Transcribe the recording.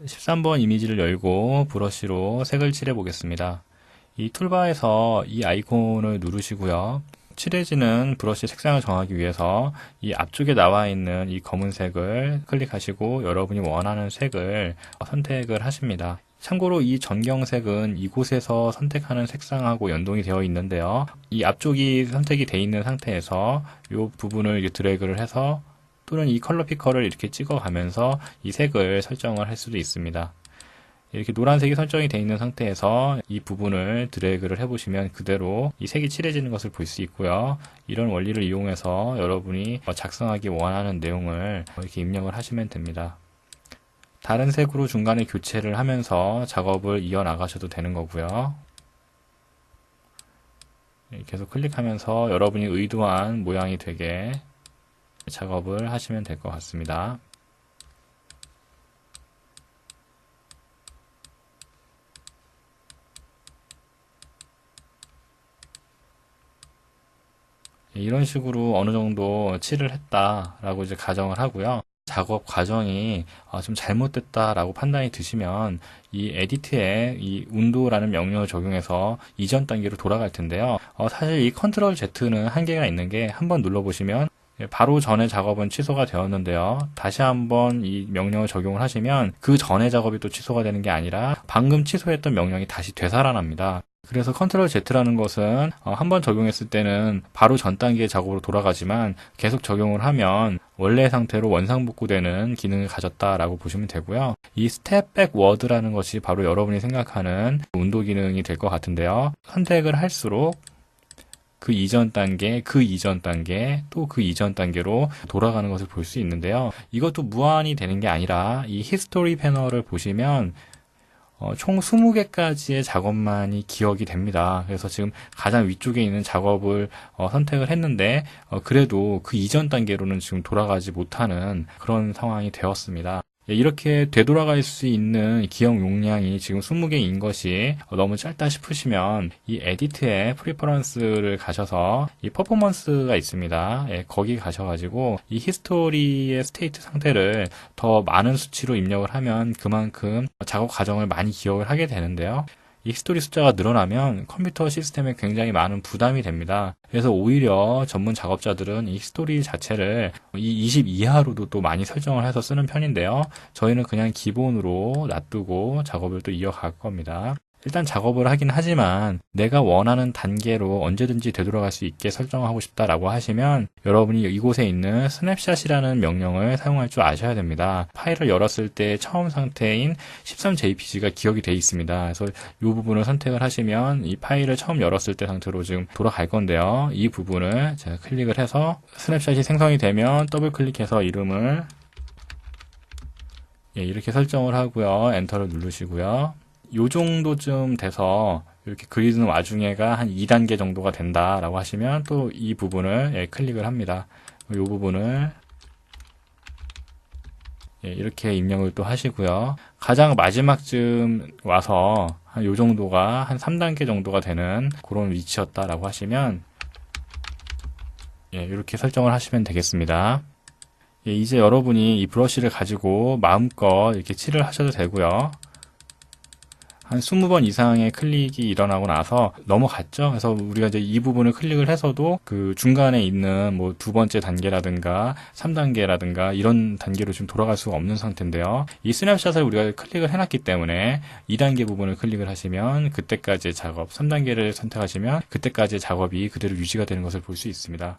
13번 이미지를 열고 브러쉬로 색을 칠해 보겠습니다. 이 툴바에서 이 아이콘을 누르시고요. 칠해지는 브러쉬 색상을 정하기 위해서 이 앞쪽에 나와 있는 이 검은색을 클릭하시고 여러분이 원하는 색을 선택을 하십니다. 참고로 이 전경색은 이곳에서 선택하는 색상하고 연동이 되어 있는데요. 이 앞쪽이 선택이 되어 있는 상태에서 이 부분을 드래그를 해서 또는 이 컬러 피커를 이렇게 찍어가면서 이 색을 설정을 할 수도 있습니다. 이렇게 노란색이 설정이 되어 있는 상태에서 이 부분을 드래그를 해보시면 그대로 이 색이 칠해지는 것을 볼 수 있고요. 이런 원리를 이용해서 여러분이 작성하기 원하는 내용을 이렇게 입력을 하시면 됩니다. 다른 색으로 중간에 교체를 하면서 작업을 이어나가셔도 되는 거고요. 계속 클릭하면서 여러분이 의도한 모양이 되게 작업을 하시면 될 것 같습니다. 이런 식으로 어느 정도 칠을 했다라고 이제 가정을 하고요. 작업 과정이 좀 잘못됐다라고 판단이 드시면 이 에디트에 이 운도라는 명령을 적용해서 이전 단계로 돌아갈 텐데요. 사실 이 컨트롤 Z는 한계가 있는 게 한번 눌러보시면 바로 전에 작업은 취소가 되었는데요. 다시 한번 이 명령을 적용을 하시면 그 전에 작업이 또 취소가 되는 게 아니라 방금 취소했던 명령이 다시 되살아납니다. 그래서 컨트롤 Z라는 것은 한번 적용했을 때는 바로 전 단계의 작업으로 돌아가지만 계속 적용을 하면 원래 상태로 원상복구되는 기능을 가졌다라고 보시면 되고요. 이 스텝 백 워드라는 것이 바로 여러분이 생각하는 운도 기능이 될 것 같은데요. 선택을 할수록 그 이전 단계, 그 이전 단계, 또 그 이전 단계로 돌아가는 것을 볼 수 있는데요. 이것도 무한히 되는 게 아니라 이 히스토리 패널을 보시면 총 20개까지의 작업만이 기억이 됩니다. 그래서 지금 가장 위쪽에 있는 작업을 선택을 했는데 그래도 그 이전 단계로는 지금 돌아가지 못하는 그런 상황이 되었습니다. 이렇게 되돌아갈 수 있는 기억 용량이 지금 20개인 것이 너무 짧다 싶으시면 이 에디트의 프리퍼런스를 가셔서 이 퍼포먼스가 있습니다. 거기 가셔가지고 이 히스토리의 스테이트 상태를 더 많은 수치로 입력을 하면 그만큼 작업 과정을 많이 기억을 하게 되는데요. 이 히스토리 숫자가 늘어나면 컴퓨터 시스템에 굉장히 많은 부담이 됩니다. 그래서 오히려 전문 작업자들은 이 히스토리 자체를 이 20 이하로도 또 많이 설정을 해서 쓰는 편인데요. 저희는 그냥 기본으로 놔두고 작업을 또 이어갈 겁니다. 일단 작업을 하긴 하지만 내가 원하는 단계로 언제든지 되돌아갈 수 있게 설정하고 싶다라고 하시면 여러분이 이곳에 있는 스냅샷이라는 명령을 사용할 줄 아셔야 됩니다. 파일을 열었을 때 처음 상태인 13jpg가 기억이 되어 있습니다. 그래서 이 부분을 선택을 하시면 이 파일을 처음 열었을 때 상태로 지금 돌아갈 건데요. 이 부분을 제가 클릭을 해서 스냅샷이 생성이 되면 더블 클릭해서 이름을 이렇게 설정을 하고요. 엔터를 누르시고요. 요 정도쯤 돼서 이렇게 그리는 와중에가 한 2단계 정도가 된다라고 하시면 또 이 부분을 클릭을 합니다. 이 부분을 이렇게 입력을 또 하시고요. 가장 마지막쯤 와서 한 요 정도가 한 3단계 정도가 되는 그런 위치였다라고 하시면 이렇게 설정을 하시면 되겠습니다. 이제 여러분이 이 브러쉬를 가지고 마음껏 이렇게 칠을 하셔도 되고요. 한 20번 이상의 클릭이 일어나고 나서 넘어갔죠. 그래서 우리가 이제 이 부분을 클릭을 해서도 그 중간에 있는 뭐 두 번째 단계라든가 3단계라든가 이런 단계로 지금 돌아갈 수가 없는 상태인데요. 이 스냅샷을 우리가 클릭을 해놨기 때문에 2단계 부분을 클릭을 하시면 그때까지의 작업, 3단계를 선택하시면 그때까지의 작업이 그대로 유지가 되는 것을 볼 수 있습니다.